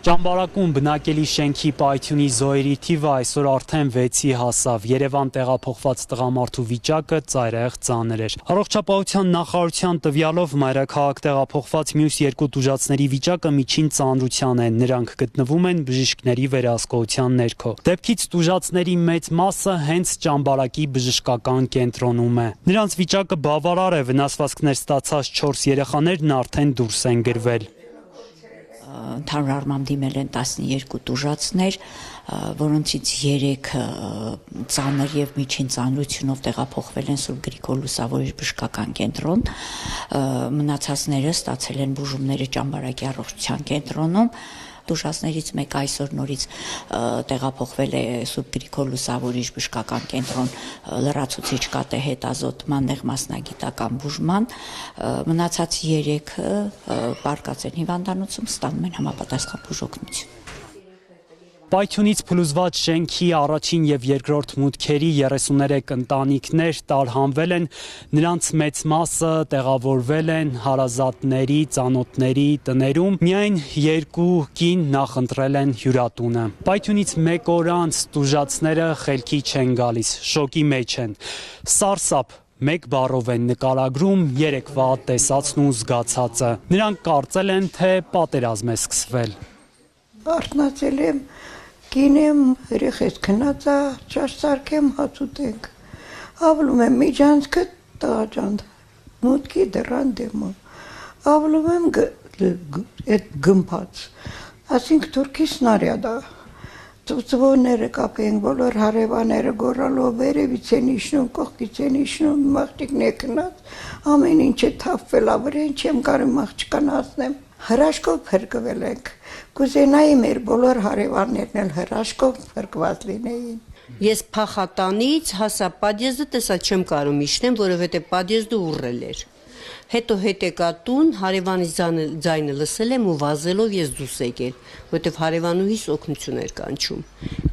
Ճամբարակում բնակելի շենքի պայթյունի զոհերի թիվը այսօր արդեն 6-ի հասավ։ Երևան տեղափոխված տղամարդու վիճակը ծայրահեղ ծանր էր։ Առողջապահության նախարարության տվյալով մայրաքաղաք տեղափոխված մյուս երկու տուժածների վիճակը միջին ծանրության է։ Նրանք գտնվում են բժիշկների վերահսկողության ներքո։ Դեպքից տուժածների մեծ մասը հենց Ճամբարակի բժշկական կենտրոնում է։ Նրանց վիճակը բավարար է, վնասվածքներ ստացած 4 երեխաներն արդեն դուրս են գրվել։ Ընդհանուր առմամբ դիմել են 12 տուժածներ, որոնցից 3 ծանր եւ միջին ծանրությունով տեղափոխվել են Սուրբ Գրիգոր Լուսավորիչ բժշկական կենտրոն, մնացածները ստացել են բուժումները Ճամբարակի առողջության կենտրոնում։ Տուժածներից մեկը այսօր նորից տեղափոխվել է Սուրբ Գրիգոր Լուսավորիչ բժշկական կենտրոն լրացուցիչ կատե հետազոտման մասնագիտական բուժման, մնացած 3-ը պարկած են հիվանդանոցում, ստանում են համապատասխան բուժօգնություն։ Պայթյունից փլուզված շենքի առաջին եւ երկրորդ մուտքերի 33 ընտանիքներ տարհանվել են, նրանց մեծ մասը տեղավորվել են հարազատների, ծանոթների տներում, միայն 2 կին նախընտրել են հյուրատունը։ Պայթյունից 1 օր անց տուժածները խելքի չեն գալիս, շոկի մեջ են։ Սարսափ մեկ բառով են նկարագրում երեկվա տեսածն ու զգացածը։ Նրանք կարծել են, թե պատերազմ է սկսվել։ Արթնացել եմ, կինեմ, երեխես քնած է, ճաշ սարքեմ, հաց ուտենք։ Ավլում եմ միջանցքը տղաջան, մուտքի դռան դեմում։ Ավլում եմ այդ գմփած, ասինք թուրքի սնարյադ է։ Ծվծվորները կապենք, բոլոր հարևանները գոռալով վերևից են իջնում, կողքից են իջնում, աղջիկն է քնած, ամեն ինչ է թափվել ավրեն, չեմ կարող աղջկան հասնեմ։ Հրաշքով փրկվել ենք։ Կուզենայի մեր բոլոր հարևաններն էլ հրաշքով փրկված լինեին։ Ես փախատանից հասա պատիեզը տեսա չեմ կարող իջնեմ, որովհետև պատիեզը ուռել էր։ Հետո հետեկա տուն, հարևանի ձայնը լսել եմ ու վազելով ես դուրս եկել, որովհետև հարևանուհիս օգնություն էր կանչում։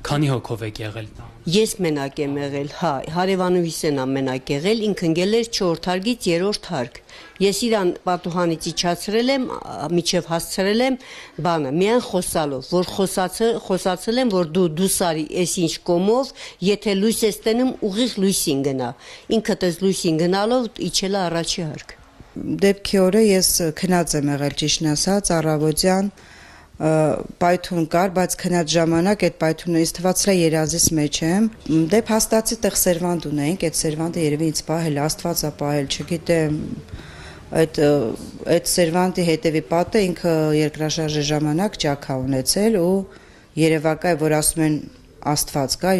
Քանի հոգով եք եղել։ Ես մենակ եմ եղել, հա, հարևանուհիս են մենակ եղել, ինքը ընկել էր 4 հարգից 3-րդ հարկ։ Ես իրան պատուհանից իջացրել եմ, միջև հասցրել եմ բանը, միայն խոսալով, որ խոսացել եմ, որ դու սարի էս ինչ կոմով, եթե լույս ես տենում, ուղիղ լույսին գնա։ Ինքդ ես լույսին գնալով իջել է առաջի հարկ։ Դեպքի օրը ես քնած եմ եղել, ճիշտն ասած, առավոտյան պայթուն կար, բայց քնած ժամանակ այդ պայթունը ինձ թվացել է երազից մեջ եմ։ Դե փաստացի տեղ սերվանտ ունեինք, այդ սերվանտը երևի ինձ պահել, Աստված է պահել, չգիտեմ, այդ սերվանտի հետևի պատը ինքը երկրաշարժի ժամանակ ճաքա ունեցել ու երևակայ, որ ասում են Աստված կա,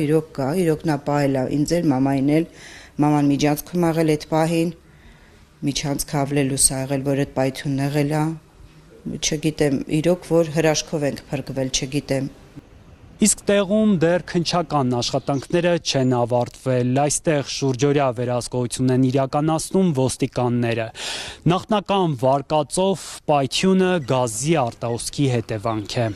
իրոք նա պահել է ինձ էլ, մամային էլ, մաման միջանցքում աղել այդ պահին, միջանցք ավլելուս ա եղել, որ այդ պայթունն եղել է, չգիտեմ, իրոք որ հրաշքով ենք փրկվել, չգիտեմ։ Իսկ տեղում դեռ քննչական աշխատանքները չեն ավարտվել, այստեղ շուրջօրյա վերահսկողություն են իրականացնում ոստիկանները։ Նախնական վարկածով պայթյունը գազի արտահոսքի հետևանք է։